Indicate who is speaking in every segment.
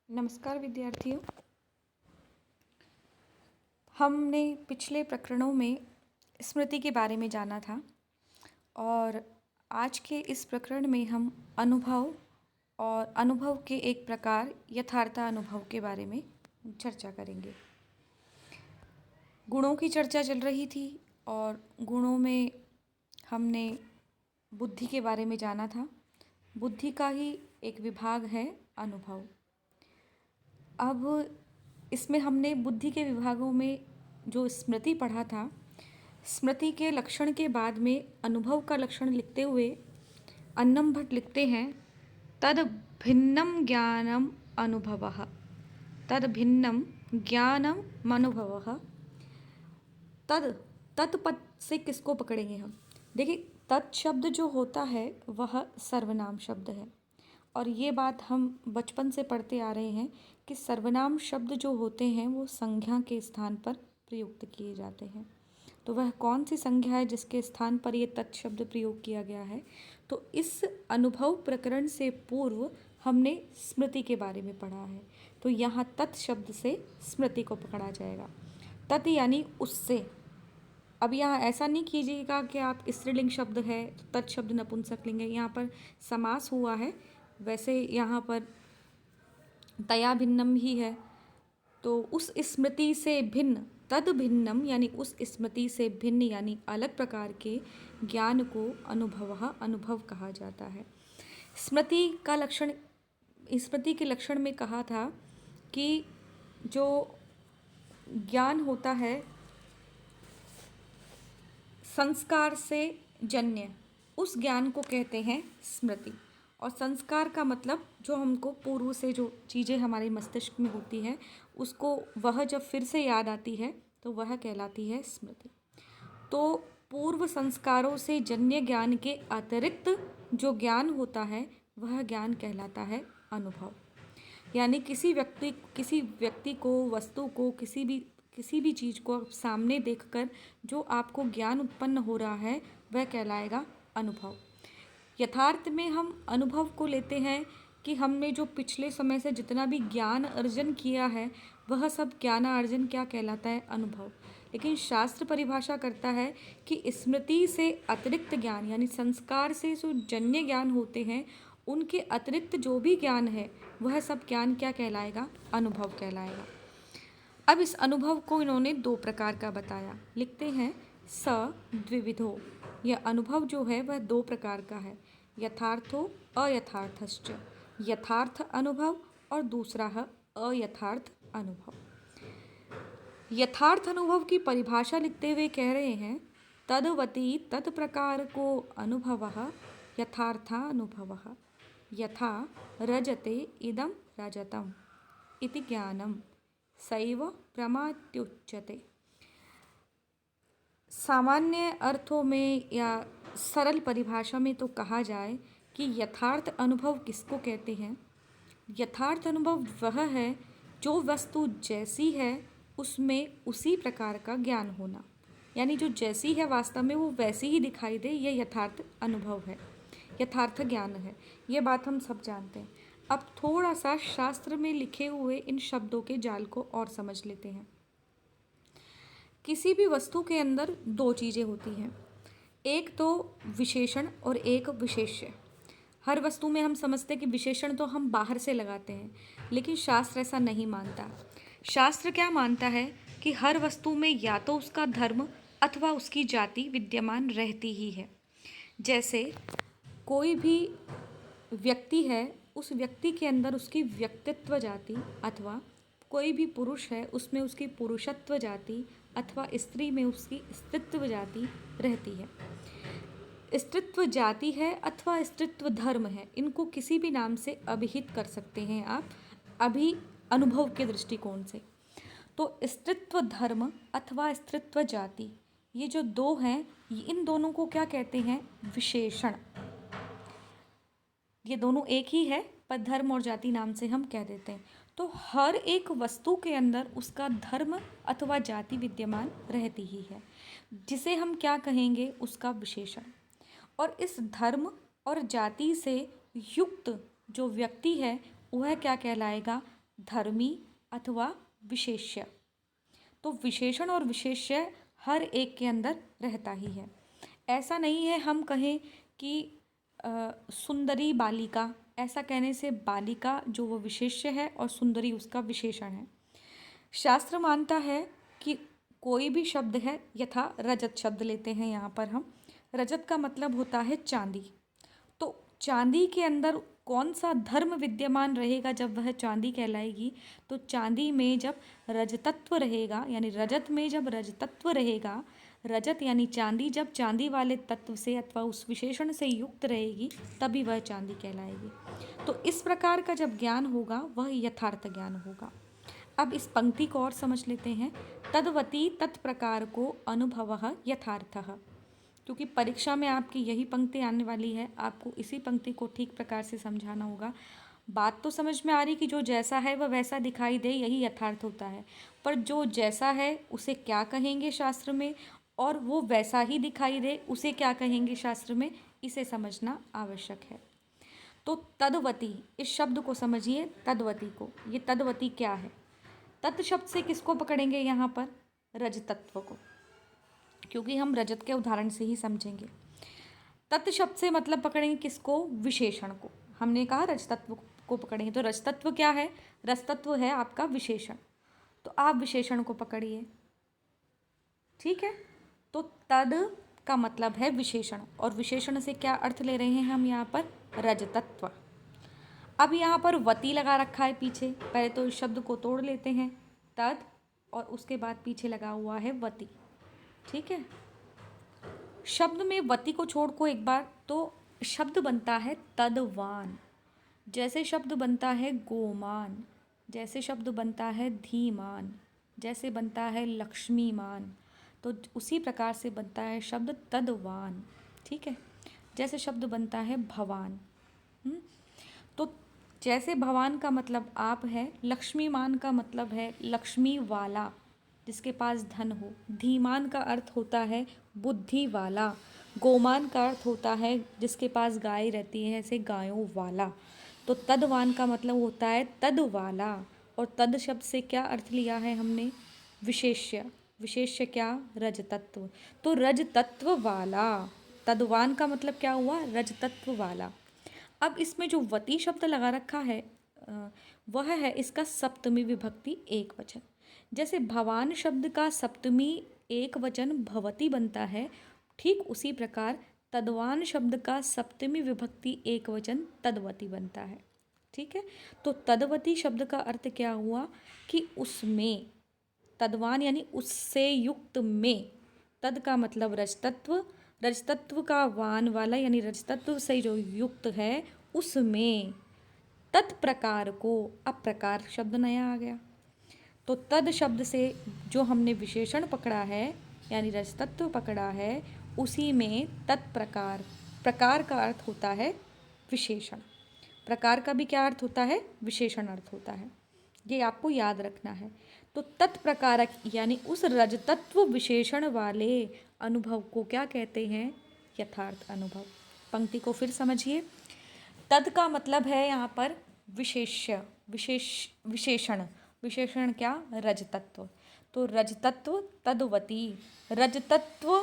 Speaker 1: नमस्कार विद्यार्थियों। हमने पिछले प्रकरणों में स्मृति के बारे में जाना था और आज के इस प्रकरण में हम अनुभव और अनुभव के एक प्रकार यथार्थानुभव के बारे में चर्चा करेंगे। गुणों की चर्चा चल रही थी और गुणों में हमने बुद्धि के बारे में जाना था। बुद्धि का ही एक विभाग है अनुभव। अब इसमें हमने बुद्धि के विभागों में जो स्मृति पढ़ा था, स्मृति के लक्षण के बाद में अनुभव का लक्षण लिखते हुए अन्नम भट्ट लिखते हैं, तद भिन्नम ज्ञानम अनुभवः। तद भिन्नम ज्ञानम अनुभवः। तत्पद से किसको पकड़ेंगे हम? देखिए, तत् शब्द जो होता है वह सर्वनाम शब्द है और ये बात हम बचपन से पढ़ते आ रहे हैं कि सर्वनाम शब्द जो होते हैं वो संज्ञा के स्थान पर प्रयुक्त किए जाते हैं। तो वह कौन सी संज्ञा है जिसके स्थान पर ये तत् शब्द प्रयोग किया गया है? तो इस अनुभव प्रकरण से पूर्व हमने स्मृति के बारे में पढ़ा है। तो यहाँ तत् शब्द से स्मृति को पकड़ा जाएगा। तत् यानी उससे। अब यहाँ ऐसा नहीं कीजिएगा कि आप स्त्रीलिंग शब्द है तो तत् शब्द नपुंसकलिंग है, यहाँ पर समास हुआ है। वैसे यहाँ पर तया भिन्नम ही है, तो उस स्मृति से भिन्न, तद भिन्नम यानी उस स्मृति से भिन्न यानी अलग प्रकार के ज्ञान को अनुभव कहा जाता है। स्मृति का लक्षण, स्मृति के लक्षण में कहा था कि जो ज्ञान होता है संस्कार से जन्य, उस ज्ञान को कहते हैं स्मृति। और संस्कार का मतलब जो हमको पूर्व से जो चीज़ें हमारे मस्तिष्क में होती है उसको वह जब फिर से याद आती है तो वह कहलाती है स्मृति। तो पूर्व संस्कारों से जन्य ज्ञान के अतिरिक्त जो ज्ञान होता है वह ज्ञान कहलाता है अनुभव। यानी किसी व्यक्ति को, वस्तु को, किसी भी चीज़ को सामने देखकर जो आपको ज्ञान उत्पन्न हो रहा है वह कहलाएगा अनुभव। यथार्थ में हम अनुभव को लेते हैं कि हमने जो पिछले समय से जितना भी ज्ञान अर्जन किया है वह सब ज्ञानार्जन क्या कहलाता है? अनुभव। लेकिन शास्त्र परिभाषा करता है कि स्मृति से अतिरिक्त ज्ञान यानी संस्कार से जो जन्य ज्ञान होते हैं उनके अतिरिक्त जो भी ज्ञान है वह सब ज्ञान क्या कहलाएगा? अनुभव कहलाएगा। अब इस अनुभव को इन्होंने दो प्रकार का बताया। लिखते हैं स द्विविधो। यह अनुभव जो है वह दो प्रकार का है, यथार्थो अयथार्थश्च। यथार्थ अनुभव और दूसरा है अयथार्थ अनुभव। यथार्थ अनुभव की परिभाषा लिखते हुए कह रहे हैं, तदवती तत्प्रकार को अनुभवः यथार्थानुभवः। यथा रजते इदं रजतम् इति ज्ञानम् सैव प्रमात्युच्यते। सामान्य अर्थों में या सरल परिभाषा में तो कहा जाए कि यथार्थ अनुभव किसको कहते हैं? यथार्थ अनुभव वह है जो वस्तु जैसी है उसमें उसी प्रकार का ज्ञान होना, यानी जो जैसी है वास्तव में वो वैसी ही दिखाई दे, यह यथार्थ अनुभव है, यथार्थ ज्ञान है। ये बात हम सब जानते हैं। अब थोड़ा सा शास्त्र में लिखे हुए इन शब्दों के जाल को और समझ लेते हैं। किसी भी वस्तु के अंदर दो चीज़ें होती हैं, एक तो विशेषण और एक विशेष्य। हर वस्तु में हम समझते हैं कि विशेषण तो हम बाहर से लगाते हैं, लेकिन शास्त्र ऐसा नहीं मानता। शास्त्र क्या मानता है कि हर वस्तु में या तो उसका धर्म अथवा उसकी जाति विद्यमान रहती ही है। जैसे कोई भी व्यक्ति है, उस व्यक्ति के अंदर उसकी व्यक्तित्व जाति, अथवा कोई भी पुरुष है उसमें उसकी पुरुषत्व जाति, अथवा स्त्री में उसकी स्त्रीत्व जाति रहती है। स्त्रीत्व जाति है अथवा स्त्रीत्व धर्म है, इनको किसी भी नाम से अभिहित कर सकते हैं आप अभी अनुभव के दृष्टिकोण से। तो स्त्रीत्व धर्म अथवा स्त्रीत्व जाति, ये जो दो हैं, इन दोनों को क्या कहते हैं? विशेषण। ये दोनों एक ही है पर धर्म और जाति नाम से हम कह देते हैं। तो हर एक वस्तु के अंदर उसका धर्म अथवा जाति विद्यमान रहती ही है, जिसे हम क्या कहेंगे? उसका विशेषण। और इस धर्म और जाति से युक्त जो व्यक्ति है वह क्या कहलाएगा? धर्मी अथवा विशेष्य। तो विशेषण और विशेष्य हर एक के अंदर रहता ही है। ऐसा नहीं है हम कहें कि सुंदरी बालिका, ऐसा कहने से बालिका जो वो विशेष्य है और सुंदरी उसका विशेषण है। शास्त्र मानता है कि कोई भी शब्द है, यथा रजत शब्द लेते हैं यहाँ पर हम। रजत का मतलब होता है चांदी। तो चांदी के अंदर कौन सा धर्म विद्यमान रहेगा जब वह चांदी कहलाएगी? तो चांदी में जब रजतत्व रहेगा, यानी रजत में जब रजतत्व रहेगा, रजत यानी चांदी जब चांदी वाले तत्व से अथवा उस विशेषण से युक्त रहेगी, तभी वह चांदी कहलाएगी। तो इस प्रकार का जब ज्ञान होगा वह यथार्थ ज्ञान होगा। अब इस पंक्ति को और समझ लेते हैं। तद्वती तत्प्रकार को अनुभवः यथार्थः। क्योंकि परीक्षा में आपकी यही पंक्ति आने वाली है, आपको इसी पंक्ति को ठीक प्रकार से समझाना होगा। बात तो समझ में आ रही कि जो जैसा है वह वैसा दिखाई दे, यही यथार्थ होता है। पर जो जैसा है उसे क्या कहेंगे शास्त्र में, और वो वैसा ही दिखाई दे उसे क्या कहेंगे शास्त्र में, इसे समझना आवश्यक है। तो तद्वती, इस शब्द को समझिए, तद्वती को। ये तद्वती क्या है? तत् शब्द से किसको पकड़ेंगे यहाँ पर? रजतत्व को, क्योंकि हम रजत के उदाहरण से ही समझेंगे। तत् शब्द से मतलब पकड़ेंगे किसको? विशेषण को। हमने कहा रजतत्व को पकड़ेंगे, तो रजतत्व क्या है? रजतत्व है आपका विशेषण। तो आप विशेषण को पकड़िए, ठीक है। तो तद का मतलब है विशेषण, और विशेषण से क्या अर्थ ले रहे हैं हम यहाँ पर? रजतत्व। अब यहाँ पर वती लगा रखा है पीछे, पहले तो इस शब्द को तोड़ लेते हैं, तद, और उसके बाद पीछे लगा हुआ है वती, ठीक है। शब्द में वती को छोड़ को एक बार, तो शब्द बनता है तदवान, जैसे शब्द बनता है गोमान, जैसे शब्द बनता है धीमान, जैसे बनता है लक्ष्मीमान, तो उसी प्रकार से बनता है शब्द तदवान, ठीक है। जैसे शब्द बनता है भवान। तो जैसे भवान का मतलब आप है, लक्ष्मीमान का मतलब है लक्ष्मी वाला, जिसके पास धन हो। धीमान का अर्थ होता है बुद्धि वाला। गोमान का अर्थ होता है जिसके पास गाय रहती है, ऐसे गायों वाला। तो तदवान का मतलब होता है तद वाला। और तद शब्द से क्या अर्थ लिया है हमने? विशेष्य। विशेष्य क्या? रजतत्व। तो रजतत्व वाला, तदवान का मतलब क्या हुआ? रजतत्व वाला। अब इसमें जो वती शब्द लगा रखा है वह है इसका सप्तमी विभक्ति एक वचन। जैसे भवान शब्द का सप्तमी एक वचन भवती बनता है, ठीक उसी प्रकार तदवान शब्द का सप्तमी विभक्ति एक वचन तदवती बनता है, ठीक है। तो तदवती शब्द का अर्थ क्या हुआ कि उसमें, तदवान यानी उससे युक्त में, तद का मतलब रजतत्व, रजतत्व का वान वाला यानी रजतत्व से जो युक्त है उसमें, तत्प्रकार को। अब प्रकार शब्द नया आ गया, तो तद शब्द से जो हमने विशेषण पकड़ा है यानी रजतत्व पकड़ा है, उसी में तत्प्रकार, प्रकार का अर्थ होता है विशेषण। प्रकार का भी क्या अर्थ होता है? विशेषण अर्थ होता है। ये आपको याद रखना है। तो तत्प्रकारक यानी उस रजतत्व विशेषण वाले अनुभव को क्या कहते हैं? यथार्थ अनुभव। पंक्ति को फिर समझिए। तद का मतलब है यहाँ पर विशेष्य, विशेषण। विशेषण क्या? रजतत्व। तो रजतत्व तद्वती, रजतत्व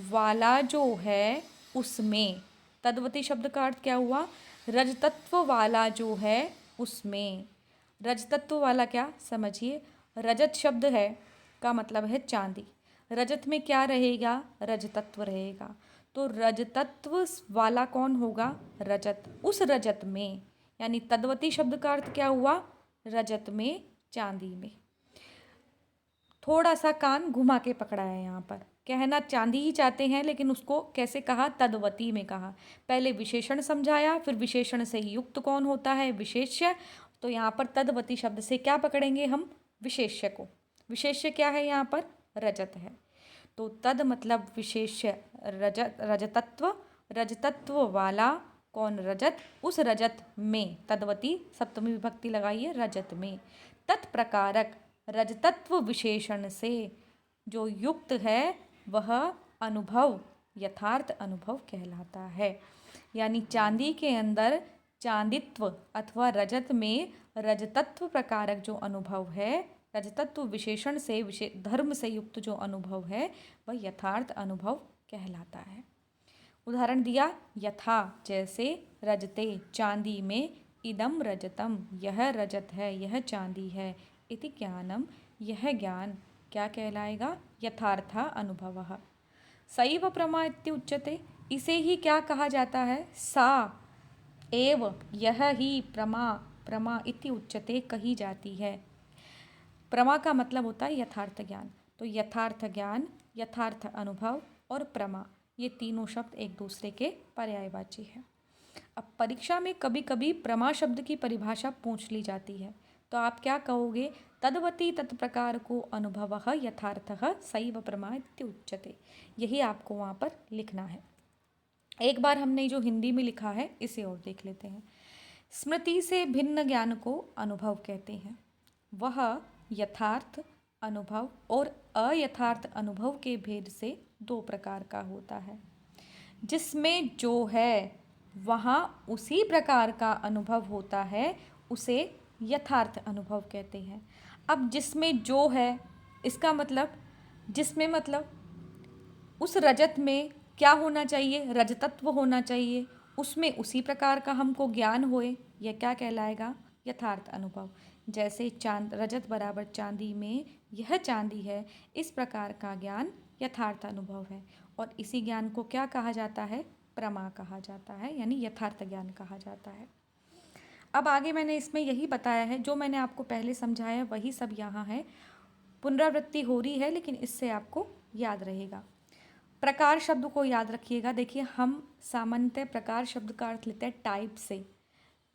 Speaker 1: वाला जो है उसमें। तद्वती शब्द का अर्थ क्या हुआ? रजतत्व वाला जो है उसमें। रजतत्व वाला क्या? समझिए, रजत शब्द है का मतलब है चांदी। रजत में क्या रहेगा? रजतत्व रहेगा। तो रजतत्व वाला कौन होगा? रजत। उस रजत में, यानी तद्वती शब्द का अर्थ क्या हुआ? रजत में, चांदी में। थोड़ा सा कान घुमा के पकड़ा है यहाँ पर, कहना चांदी ही चाहते हैं लेकिन उसको कैसे कहा? तद्वती में कहा। पहले विशेषण समझाया, फिर विशेषण से युक्त कौन होता है? विशेष्य। तो यहाँ पर तद्वती शब्द से क्या पकड़ेंगे हम? विशेष्य को। विशेष्य क्या है यहाँ पर? रजत है। तो तद मतलब विशेष्य, रजत, रजतत्व, रजतत्व वाला कौन? रजत। उस रजत में, तद्वती सप्तमी विभक्ति लगाइए, रजत में। तत्प्रकारक रजतत्व विशेषण से जो युक्त है वह अनुभव यथार्थ अनुभव कहलाता है। यानी चांदी के अंदर चांदित्व अथवा रजत में रजतत्व प्रकारक जो अनुभव है, रजतत्व विशेषण से धर्म से युक्त जो अनुभव है, वह यथार्थ अनुभव कहलाता है। उदाहरण दिया, यथा जैसे, रजते चांदी में, इदम रजतम यह रजत है, यह चांदी है, इति ज्ञानम यह ज्ञान क्या कहलाएगा? यथार्था अनुभवः। सैव प्रमा इत्युच्यते, इसे ही क्या कहा जाता है? सा एव यह ही प्रमा इति उच्यते कही जाती है। प्रमा का मतलब होता है यथार्थ ज्ञान। तो यथार्थ ज्ञान, यथार्थ अनुभव और प्रमा, ये तीनों शब्द एक दूसरे के पर्यायवाची हैं। अब परीक्षा में कभी कभी प्रमा शब्द की परिभाषा पूछ ली जाती है, तो आप क्या कहोगे? तद्वती तत्प्रकार को अनुभवः यथार्थः सैव प्रमा इत्युच्यते। यही आपको वहाँ पर लिखना है। एक बार हमने जो हिंदी में लिखा है इसे और देख लेते हैं। स्मृति से भिन्न ज्ञान को अनुभव कहते हैं। वह यथार्थ अनुभव और अयथार्थ अनुभव के भेद से दो प्रकार का होता है। जिसमें जो है वहाँ उसी प्रकार का अनुभव होता है, उसे यथार्थ अनुभव कहते हैं। अब जिसमें जो है, इसका मतलब, जिसमें मतलब उस रजत में क्या होना चाहिए? रजतत्व होना चाहिए, उसमें उसी प्रकार का हमको ज्ञान होए, यह क्या कहलाएगा? यथार्थ अनुभव। जैसे रजत बराबर चांदी में यह चांदी है, इस प्रकार का ज्ञान यथार्थ अनुभव है। और इसी ज्ञान को क्या कहा जाता है? प्रमा कहा जाता है, यानी यथार्थ ज्ञान कहा जाता है। अब आगे मैंने इसमें यही बताया है, जो मैंने आपको पहले समझाया वही सब यहाँ है। पुनरावृत्ति हो रही है, लेकिन इससे आपको याद रहेगा। प्रकार शब्द को याद रखिएगा। देखिए, हम सामान्यतः प्रकार शब्द का अर्थ लेते हैं टाइप से।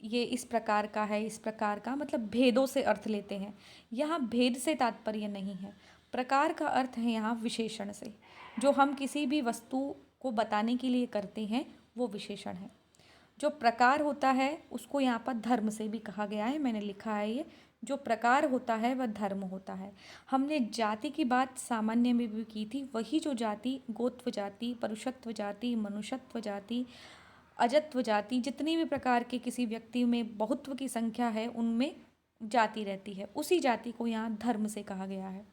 Speaker 1: ये इस प्रकार का है, इस प्रकार का, मतलब भेदों से अर्थ लेते हैं। यहाँ भेद से तात्पर्य नहीं है। प्रकार का अर्थ है यहाँ विशेषण से। जो हम किसी भी वस्तु को बताने के लिए करते हैं वो विशेषण है। जो प्रकार होता है उसको यहाँ पर धर्म से भी कहा गया है, मैंने लिखा है ये। जो प्रकार होता है वह धर्म होता है। हमने जाति की बात सामान्य में भी की थी। वही जो जाति, गोत्व जाति, परुषत्व जाति, मनुष्यत्व जाति, अजत्व जाति, जितनी भी प्रकार के किसी व्यक्ति में बहुत्व की संख्या है, उनमें जाति रहती है। उसी जाति को यहाँ धर्म से कहा गया है।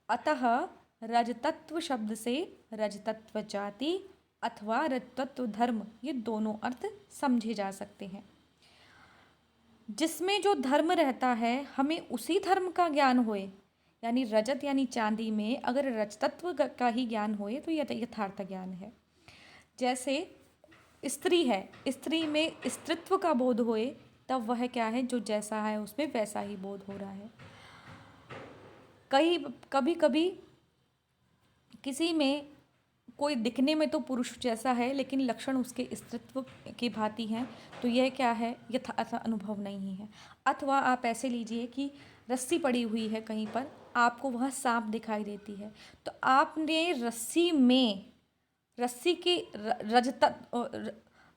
Speaker 1: अतः रजतत्व शब्द से रजतत्व जाति अथवा रजतत्व धर्म, ये दोनों अर्थ समझे जा सकते हैं। जिसमें जो धर्म रहता है, हमें उसी धर्म का ज्ञान होए, यानी रजत यानी चांदी में अगर रजतत्व का ही ज्ञान होए तो यह यथार्थ ज्ञान है। जैसे स्त्री है, स्त्री में स्त्रीत्व का बोध होए, तब वह क्या है? जो जैसा है उसमें वैसा ही बोध हो रहा है। कभी कभी किसी में कोई दिखने में तो पुरुष जैसा है, लेकिन लक्षण उसके स्त्रीत्व की भांति हैं, तो यह क्या है? यथार्थ अनुभव नहीं है। अथवा आप ऐसे लीजिए कि रस्सी पड़ी हुई है कहीं पर, आपको वह सांप दिखाई देती है, तो आपने रस्सी के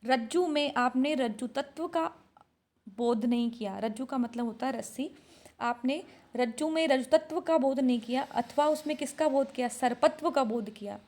Speaker 1: रज्जू में आपने रज्जु तत्व का बोध नहीं किया। रज्जु का मतलब होता है रस्सी। आपने रज्जु में रज्जु तत्व का बोध नहीं किया, अथवा उसमें किसका बोध किया? सर्पत्व का बोध किया।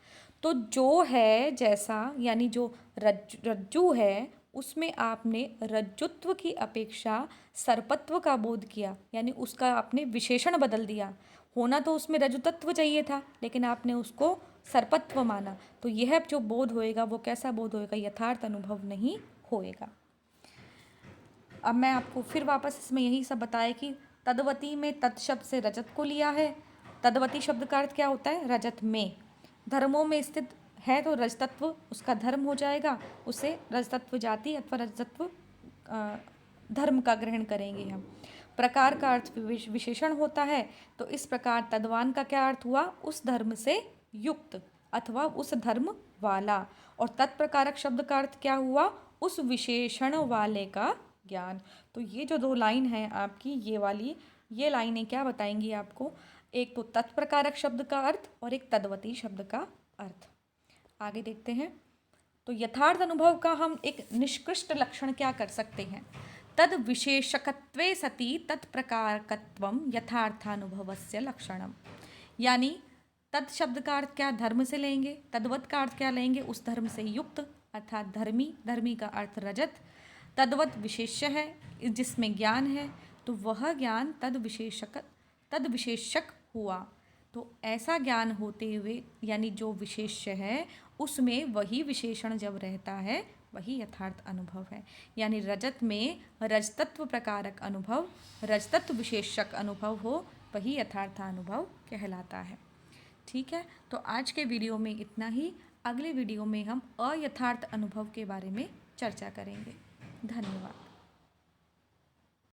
Speaker 1: तो जो है जैसा, यानी जो रज्जु है, उसमें आपने रज्जुत्व की अपेक्षा सर्पत्व का बोध किया, यानी उसका आपने विशेषण बदल दिया। होना तो उसमें रज्जुतत्व चाहिए था, लेकिन आपने उसको सर्पत्व माना। तो यह जो बोध होएगा वो कैसा बोध होएगा? यथार्थ अनुभव नहीं होएगा। अब मैं आपको फिर वापस इसमें यही सब बताया कि तद्वती में तत् शब्द से रजत को लिया है। तद्वती शब्द का अर्थ क्या होता है? रजत में। धर्मों में स्थित है तो रजतत्व उसका धर्म हो जाएगा, उसे रजतत्व जाति अथवा रजतत्व धर्म का ग्रहण करेंगे हम। प्रकार का अर्थ विशेषण होता है, तो इस प्रकार तद्वान का क्या अर्थ हुआ? उस धर्म से युक्त अथवा उस धर्म वाला। और तत्प्रकारक शब्द का अर्थ क्या हुआ? उस विशेषण वाले का ज्ञान। तो ये जो दो लाइन है आपकी, ये लाइनें क्या बताएंगी आपको? एक तो तत्प्रकारक शब्द का अर्थ और एक तद्वती शब्द का अर्थ। आगे देखते हैं। तो यथार्थ अनुभव का हम एक निष्कृष्ट लक्षण क्या कर सकते हैं? तद विशेषकत्वे सति तत्प्रकारकत्वम यथार्थानुभवस्य लक्षणम। यानी तत् शब्द का अर्थ क्या? धर्म से लेंगे। तद्वत का अर्थ क्या लेंगे? उस धर्म से युक्त, अर्थात धर्मी। धर्मी का अर्थ रजत। तद्वत विशेष्य है, जिसमें ज्ञान है तो वह ज्ञान तद विशेषक हुआ। तो ऐसा ज्ञान होते हुए यानी जो विशेष्य है उसमें वही विशेषण जब रहता है वही यथार्थ अनुभव है। यानी रजत में रजतत्व प्रकारक अनुभव, रजतत्व विशेषक अनुभव हो वही यथार्थ अनुभव कहलाता है। ठीक है, तो आज के वीडियो में इतना ही। अगले वीडियो में हम अयथार्थ अनुभव के बारे में चर्चा करेंगे। धन्यवाद।